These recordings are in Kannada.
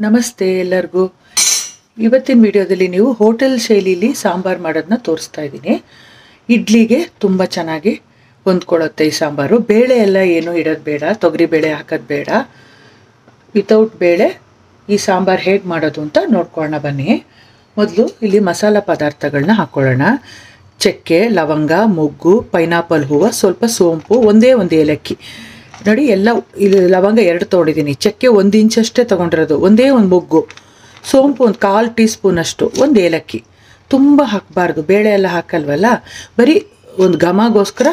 ನಮಸ್ತೆ ಎಲ್ಲರಿಗೂ. ಇವತ್ತಿನ ವಿಡಿಯೋದಲ್ಲಿ ನೀವು ಹೋಟೆಲ್ ಶೈಲಿಲಿ ಸಾಂಬಾರು ಮಾಡೋದನ್ನ ತೋರಿಸ್ತಾ ಇದ್ದೀನಿ. ಇಡ್ಲಿಗೆ ತುಂಬ ಚೆನ್ನಾಗಿ ಹೊಂದ್ಕೊಳ್ಳುತ್ತೆ ಈ ಸಾಂಬಾರು. ಬೇಳೆ ಎಲ್ಲ ಏನು ಇಡೋದು ಬೇಡ, ತೊಗರಿ ಬೇಳೆ ಹಾಕೋದು ಬೇಡ. ವಿತೌಟ್ ಬೇಳೆ ಈ ಸಾಂಬಾರು ಹೇಗೆ ಮಾಡೋದು ಅಂತ ನೋಡ್ಕೊಳ್ಳೋಣ ಬನ್ನಿ. ಮೊದಲು ಇಲ್ಲಿ ಮಸಾಲ ಪದಾರ್ಥಗಳನ್ನ ಹಾಕ್ಕೊಳ್ಳೋಣ. ಚಕ್ಕೆ, ಲವಂಗ, ಮೊಗ್ಗು, ಪೈನಾಪಲ್ ಹೂವು, ಸ್ವಲ್ಪ ಸೋಂಪು, ಒಂದೇ ಒಂದು ಏಲಕ್ಕಿ. ನೋಡಿ, ಎಲ್ಲ ಇಲ್ಲಿ ಲವಂಗ 2 ತೊಗೊಂಡಿದ್ದೀನಿ, ಚಕ್ಕೆ 1 ಇಂಚಷ್ಟೇ ತೊಗೊಂಡಿರೋದು, ಒಂದೇ ಒಂದು ಮೊಗ್ಗು, ಸೋಂಪು ಒಂದು 1/4 ಟೀ ಸ್ಪೂನ್ ಅಷ್ಟು, ಒಂದು ಏಲಕ್ಕಿ. ತುಂಬ ಹಾಕಬಾರ್ದು, ಬೇಳೆ ಎಲ್ಲ ಹಾಕಲ್ವಲ್ಲ, ಬರೀ ಒಂದು ಘಮಗೋಸ್ಕರ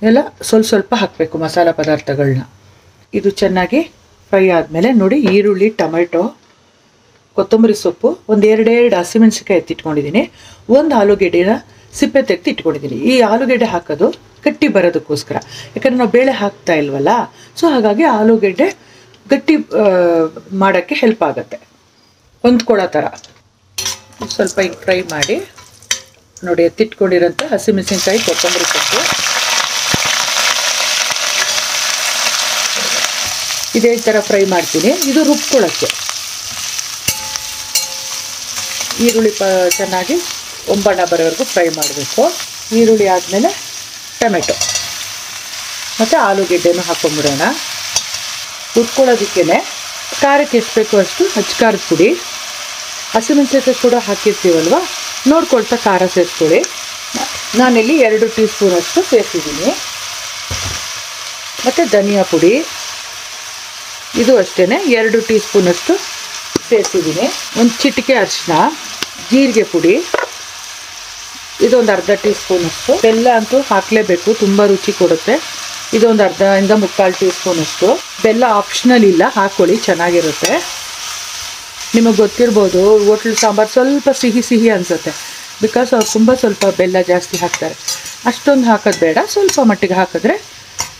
ಎಲ್ಲ ಸ್ವಲ್ಪ ಹಾಕಬೇಕು ಮಸಾಲ ಪದಾರ್ಥಗಳನ್ನ. ಇದು ಚೆನ್ನಾಗಿ ಫ್ರೈ ಆದಮೇಲೆ ನೋಡಿ, ಈರುಳ್ಳಿ, ಟೊಮೆಟೊ, ಕೊತ್ತಂಬರಿ ಸೊಪ್ಪು, ಒಂದು 2 ಹಸಿಮೆಣಸಿನ್ಕಾಯಿ ಎತ್ತಿಟ್ಕೊಂಡಿದ್ದೀನಿ, ಒಂದು ಆಲೂಗೆಡ್ಡೆನ ಸಿಪ್ಪೆ ತೆಗೆದು ಇಟ್ಕೊಂಡಿದ್ದೀನಿ. ಈ ಆಲೂಗೆಡ್ಡೆ ಹಾಕೋದು ಗಟ್ಟಿ ಬರೋದಕ್ಕೋಸ್ಕರ, ಯಾಕಂದರೆ ನಾವು ಬೇಳೆ ಹಾಕ್ತಾ ಇಲ್ವಲ್ಲ, ಸೊ ಹಾಗಾಗಿ ಆಲೂಗೆಡ್ಡೆ ಗಟ್ಟಿ ಮಾಡೋಕ್ಕೆ ಹೆಲ್ಪ್ ಆಗುತ್ತೆ, ಹೊಂದ್ಕೊಳ್ಳೋ ಥರ. ಸ್ವಲ್ಪ ಹಿಂಗೆ ಫ್ರೈ ಮಾಡಿ ನೋಡಿ, ಎತ್ತಿಟ್ಕೊಂಡಿರೋಂಥ ಹಸಿಮೆಣಸಿನ್ಕಾಯಿ, ಕೊತ್ತಂಬರಿ ಸೊಪ್ಪು ಇದೇ ಥರ ಫ್ರೈ ಮಾಡ್ತೀನಿ. ಇದು ರುಬ್ಕೊಳ್ಳೋಕ್ಕೆ ಈರುಳ್ಳಿ ಚೆನ್ನಾಗಿ ಒಂಬಣ್ಣ ಬರೋವರೆಗೂ ಫ್ರೈ ಮಾಡಬೇಕು. ಈರುಳ್ಳಿ ಆದಮೇಲೆ ಟೊಮೆಟೊ ಮತ್ತು ಆಲೂಗೆಡ್ಡೆನೂ ಹಾಕೊಂಡ್ಬಿಡೋಣ. ಹುರ್ಕೊಳ್ಳೋದಕ್ಕೇ ಖಾರಕ್ಕೆ ಎಷ್ಟು ಬೇಕೋ ಅಷ್ಟು ಖಾರದ ಪುಡಿ, ಹಸಿಮೆಣಸಿನ್ಕಾಯಿ ಕೂಡ ಹಾಕಿರ್ತೀವಲ್ವ, ನೋಡ್ಕೊಳ್ತಾ ಖಾರ ಸೇರಿಸ್ಕೊಳ್ಳಿ. ನಾನಿಲ್ಲಿ 2 ಟೀ ಸ್ಪೂನಷ್ಟು ಸೇರಿಸಿದ್ದೀನಿ. ಮತ್ತು ಧನಿಯಾ ಪುಡಿ ಇದು ಅಷ್ಟೇ 2 ಟೀ ಸ್ಪೂನಷ್ಟು ಸೇರಿಸಿದ್ದೀನಿ. ಒಂದು ಚಿಟಿಕೆ ಅರಿಶಿನ, ಜೀರಿಗೆ ಪುಡಿ ಇದೊಂದು ಅರ್ಧ ಟೀ ಸ್ಪೂನಷ್ಟು. ಬೆಲ್ಲ ಅಂತೂ ಹಾಕಲೇಬೇಕು, ತುಂಬ ರುಚಿ ಕೊಡುತ್ತೆ. ಇದೊಂದು 1/2 ಇಂದ 3/4 ಟೀ ಸ್ಪೂನಷ್ಟು. ಬೆಲ್ಲ ಆಪ್ಷನಲ್ ಇಲ್ಲ, ಹಾಕ್ಕೊಳ್ಳಿ, ಚೆನ್ನಾಗಿರುತ್ತೆ. ನಿಮಗೆ ಗೊತ್ತಿರ್ಬೋದು, ಹೋಟ್ಲ್ ಸಾಂಬಾರು ಸ್ವಲ್ಪ ಸಿಹಿ ಅನಿಸುತ್ತೆ, ಬಿಕಾಸ್ ಅವ್ರು ತುಂಬ ಸ್ವಲ್ಪ ಬೆಲ್ಲ ಜಾಸ್ತಿ ಹಾಕ್ತಾರೆ. ಅಷ್ಟೊಂದು ಹಾಕೋದು ಬೇಡ, ಸ್ವಲ್ಪ ಮಟ್ಟಿಗೆ ಹಾಕಿದ್ರೆ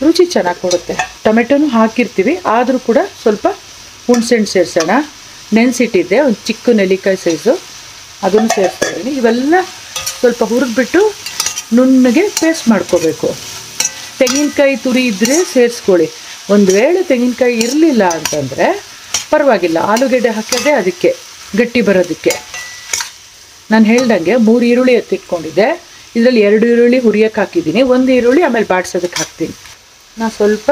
ರುಚಿ ಚೆನ್ನಾಗಿ ಕೊಡುತ್ತೆ. ಟೊಮೆಟೊನೂ ಹಾಕಿರ್ತೀವಿ, ಆದರೂ ಕೂಡ ಸ್ವಲ್ಪ ಹುಣಸೆಹಣ್ಣು ಸೇರಿಸೋಣ. ನೆನೆಸಿಟ್ಟಿದ್ದೆ ಒಂದು ಚಿಕ್ಕ ನೆಲ್ಲಿಕಾಯಿ ಸೈಜು, ಅದನ್ನು ಸೇರಿಸ್ತಾ ಇದ್ದೀನಿ. ಇವೆಲ್ಲ ಸ್ವಲ್ಪ ಹುರಿದ್ಬಿಟ್ಟು ನುಣ್ಣಗೆ ಪೇಸ್ಟ್ ಮಾಡ್ಕೋಬೇಕು. ತೆಂಗಿನಕಾಯಿ ತುರಿ ಇದ್ದರೆ ಸೇರಿಸ್ಕೊಳ್ಳಿ. ಒಂದು ವೇಳೆ ತೆಂಗಿನಕಾಯಿ ಇರಲಿಲ್ಲ ಅಂತಂದರೆ ಪರವಾಗಿಲ್ಲ, ಆಲೂಗೆಡ್ಡೆ ಹಾಕೋದೇ ಅದಕ್ಕೆ ಗಟ್ಟಿ ಬರೋದಕ್ಕೆ. ನಾನು ಹೇಳ್ದಂಗೆ 3 ಈರುಳ್ಳಿ ಎತ್ತಿಟ್ಕೊಂಡಿದ್ದೆ, ಇದರಲ್ಲಿ 2 ಈರುಳ್ಳಿ ಹುರಿಯೋಕ್ಕೆ ಹಾಕಿದ್ದೀನಿ, 1 ಈರುಳ್ಳಿ ಆಮೇಲೆ ಬಾಡಿಸೋದಕ್ಕೆ ಹಾಕ್ತೀನಿ. ನಾನು ಸ್ವಲ್ಪ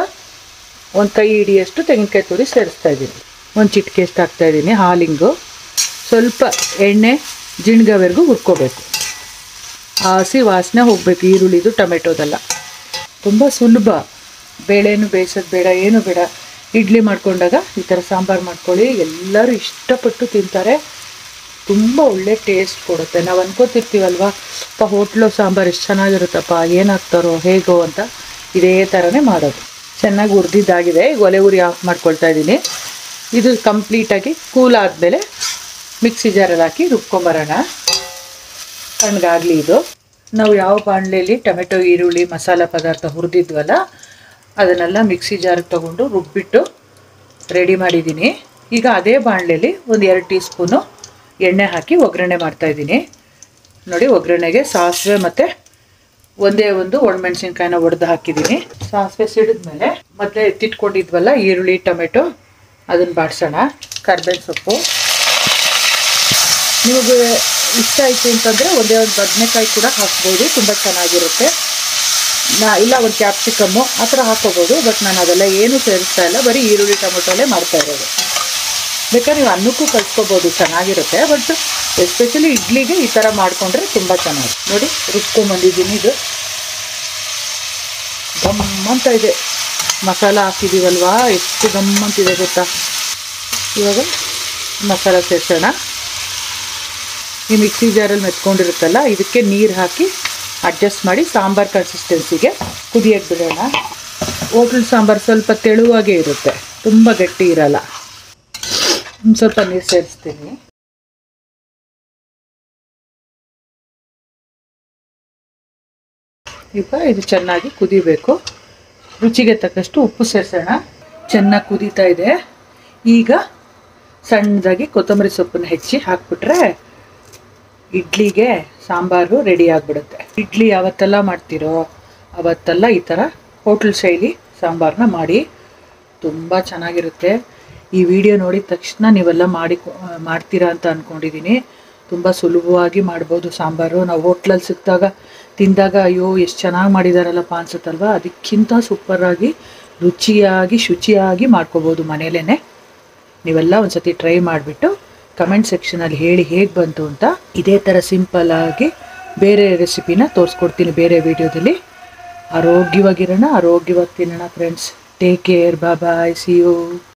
ಒಂದು ಕೈ ಹಿಡಿಯಷ್ಟು ತೆಂಗಿನಕಾಯಿ ತುರಿ ಸೇರಿಸ್ತಾ ಇದ್ದೀನಿ. ಒಂದು ಚಿಟಿಕೆ ಎಷ್ಟು ಹಾಕ್ತಾಯಿದ್ದೀನಿ. ಹಾಲಿಂಗು, ಸ್ವಲ್ಪ ಎಣ್ಣೆ ಜಿಣ್ಗವರೆಗೂ ಹುರ್ಕೋಬೇಕು. ಹಸಿ ವಾಸನೆ ಹೋಗಬೇಕು ಈರುಳ್ಳಿದು, ಟೊಮೆಟೊದೆಲ್ಲ. ತುಂಬ ಸುಲಭ, ಬೇಳೆನೂ ಬೇಯಿಸೋದು ಬೇಡ, ಏನು ಬೇಡ. ಇಡ್ಲಿ ಮಾಡ್ಕೊಂಡಾಗ ಈ ಥರ ಸಾಂಬಾರು ಮಾಡ್ಕೊಳ್ಳಿ, ಎಲ್ಲರೂ ಇಷ್ಟಪಟ್ಟು ತಿಂತಾರೆ. ತುಂಬ ಒಳ್ಳೆ ಟೇಸ್ಟ್ ಕೊಡುತ್ತೆ. ನಾವು ಅನ್ಕೋತಿರ್ತೀವಲ್ವ, ಹೋಟ್ಲು ಸಾಂಬಾರು ಎಷ್ಟು ಚೆನ್ನಾಗಿರುತ್ತಪ್ಪ, ಏನಾಗ್ತಾರೋ ಹೇಗೋ ಅಂತ. ಇದೇ ಥರನೇ ಮಾಡೋದು. ಚೆನ್ನಾಗಿ ಹುರಿದಿದ್ದಾಗಿದೆ. ಈಗ ಒಲೆ ಉರಿ ಆಫ್ ಮಾಡ್ಕೊಳ್ತಾ ಇದ್ದೀನಿ. ಇದು ಕಂಪ್ಲೀಟಾಗಿ ಕೂಲ್ ಆದಮೇಲೆ ಮಿಕ್ಸಿ ಜಾರಲ್ಲಿ ಹಾಕಿ ರುಬ್ಕೊಂಬರೋಣ. ತಣ್ಣಗಾಗಲಿ ಇದು. ನಾವು ಯಾವ ಬಾಣಲೆಯಲ್ಲಿ ಟೊಮೆಟೊ, ಈರುಳ್ಳಿ, ಮಸಾಲ ಪದಾರ್ಥ ಹುರಿದಿದ್ವಲ್ಲ, ಅದನ್ನೆಲ್ಲ ಮಿಕ್ಸಿ ಜಾರಿಗೆ ತೊಗೊಂಡು ರುಬ್ಬಿಟ್ಟು ರೆಡಿ ಮಾಡಿದ್ದೀನಿ. ಈಗ ಅದೇ ಬಾಣಲೆಯಲ್ಲಿ ಒಂದು 2 ಟೀ ಸ್ಪೂನು ಎಣ್ಣೆ ಹಾಕಿ ಒಗ್ಗರಣೆ ಮಾಡ್ತಾಯಿದ್ದೀನಿ. ನೋಡಿ, ಒಗ್ಗರಣೆಗೆ ಸಾಸಿವೆ ಮತ್ತು ಒಂದೇ ಒಂದು ಒಣಮೆಣಸಿನ್ಕಾಯಿನ ಒಡೆದು ಹಾಕಿದ್ದೀನಿ. ಸಾಸಿವೆ ಸಿಡಿದ್ಮೇಲೆ ಮತ್ತೆ ಎತ್ತಿಟ್ಕೊಂಡಿದ್ವಲ್ಲ ಈರುಳ್ಳಿ, ಟೊಮೆಟೊ, ಅದನ್ನು ಬಾಡಿಸೋಣ. ಕರ್ಬೇವಿನ ಸೊಪ್ಪು, ನಿಮಗೆ ಇಷ್ಟ ಆಯಿತು ಅಂತಂದರೆ ಒಂದೇ ಒಂದು ಬದನೆಕಾಯಿ ಕೂಡ ಹಾಕ್ಬೋದು, ತುಂಬ ಚೆನ್ನಾಗಿರುತ್ತೆ. ಇಲ್ಲ ಒಂದು ಕ್ಯಾಪ್ಸಿಕಮ್ಮು ಆ ಥರ ಹಾಕ್ಕೋಬೋದು, ಬಟ್ ನಾನು ಅದೆಲ್ಲ ಏನೂ ಸೇರಿಸ್ತಾ ಇಲ್ಲ, ಬರೀ ಈರುಳ್ಳಿ ಟೊಮೆಟೊಲೇ ಮಾಡ್ತಾ ಇರೋದು. ಬೇಕಾದ್ರೆ ನೀವು ಅನ್ನಕ್ಕೂ ಕಲ್ಸ್ಕೊಬೋದು, ಚೆನ್ನಾಗಿರುತ್ತೆ. ಬಟ್ ಎಸ್ಪೆಷಲಿ ಇಡ್ಲಿಗೆ ಈ ಥರ ಮಾಡಿಕೊಂಡ್ರೆ ತುಂಬ ಚೆನ್ನಾಗಿ. ನೋಡಿ, ರುಬ್ಕೊಂಬಂದಿದ್ದೀನಿ. ಇದು ಗಮ್ಮಂತ ಇದೆ, ಮಸಾಲ ಹಾಕಿದ್ದೀವಲ್ವಾ, ಎಷ್ಟು ಗಮ್ಮಂತಿದೆ ಗೊತ್ತಾ. ಇವಾಗ ಮಸಾಲ ಸೇರಿಸೋಣ. ಈ ಮಿಕ್ಸಿ ಜಾರಲ್ಲಿ ಮೆತ್ಕೊಂಡಿರುತ್ತಲ್ಲ, ಇದಕ್ಕೆ ನೀರು ಹಾಕಿ ಅಡ್ಜಸ್ಟ್ ಮಾಡಿ ಸಾಂಬಾರು ಕನ್ಸಿಸ್ಟೆನ್ಸಿಗೆ ಕುದಿಯೋಕ್ಕೆ ಬಿಡೋಣ. ಹೋಟ್ಲ್ ಸಾಂಬಾರು ಸ್ವಲ್ಪ ತೆಳುವಾಗೇ ಇರುತ್ತೆ, ತುಂಬ ಗಟ್ಟಿ ಇರಲ್ಲ. ಸ್ವಲ್ಪ ನೀರು ಸೇರಿಸ್ತೀನಿ. ಈಗ ಇದು ಚೆನ್ನಾಗಿ ಕುದಿಬೇಕು. ರುಚಿಗೆ ತಕ್ಕಷ್ಟು ಉಪ್ಪು ಸೇರಿಸೋಣ. ಚೆನ್ನಾಗಿ ಕುದೀತಾ ಇದೆ. ಈಗ ಸಣ್ಣದಾಗಿ ಕೊತ್ತಂಬರಿ ಸೊಪ್ಪನ್ನು ಹೆಚ್ಚಿ ಹಾಕ್ಬಿಟ್ರೆ ಇಡ್ಲಿಗೆ ಸಾಂಬಾರು ರೆಡಿ ಆಗಿಬಿಡುತ್ತೆ. ಇಡ್ಲಿ ಯಾವತ್ತೆಲ್ಲ ಮಾಡ್ತೀರೋ ಅವತ್ತೆಲ್ಲ ಈ ಥರ ಹೋಟ್ಲ್ ಶೈಲಿ ಸಾಂಬಾರನ್ನ ಮಾಡಿ, ತುಂಬ ಚೆನ್ನಾಗಿರುತ್ತೆ. ಈ ವಿಡಿಯೋ ನೋಡಿದ ತಕ್ಷಣ ನೀವೆಲ್ಲ ಮಾಡ್ತೀರಾ ಅಂತ ಅಂದ್ಕೊಂಡಿದ್ದೀನಿ. ತುಂಬ ಸುಲಭವಾಗಿ ಮಾಡ್ಬೋದು ಸಾಂಬಾರು. ನಾವು ಹೋಟ್ಲಲ್ಲಿ ಸಿಕ್ಕಿದಾಗ ತಿಂದಾಗ ಅಯ್ಯೋ ಎಷ್ಟು ಚೆನ್ನಾಗಿ ಮಾಡಿದಾರಲ್ಲಪ್ಪ ಅನ್ಸುತ್ತಲ್ವ, ಅದಕ್ಕಿಂತ ಸೂಪರಾಗಿ ರುಚಿಯಾಗಿ ಶುಚಿಯಾಗಿ ಮಾಡ್ಕೋಬೋದು ಮನೇಲೇ. ನೀವೆಲ್ಲ ಒಂದ್ಸತಿ ಟ್ರೈ ಮಾಡಿಬಿಟ್ಟು ಕಮೆಂಟ್ ಸೆಕ್ಷನಲ್ಲಿ ಹೇಳಿ ಹೇಗೆ ಬಂತು ಅಂತ. ಇದೇ ಥರ ಸಿಂಪಲ್ಲಾಗಿ ಬೇರೆ ರೆಸಿಪಿನ ತೋರಿಸ್ಕೊಡ್ತೀನಿ ಬೇರೆ ವಿಡಿಯೋದಲ್ಲಿ. ಆರೋಗ್ಯವಾಗಿರೋಣ, ಆರೋಗ್ಯವಾಗಿ ತಿನ್ನೋಣ friends. Take care, bye, see you.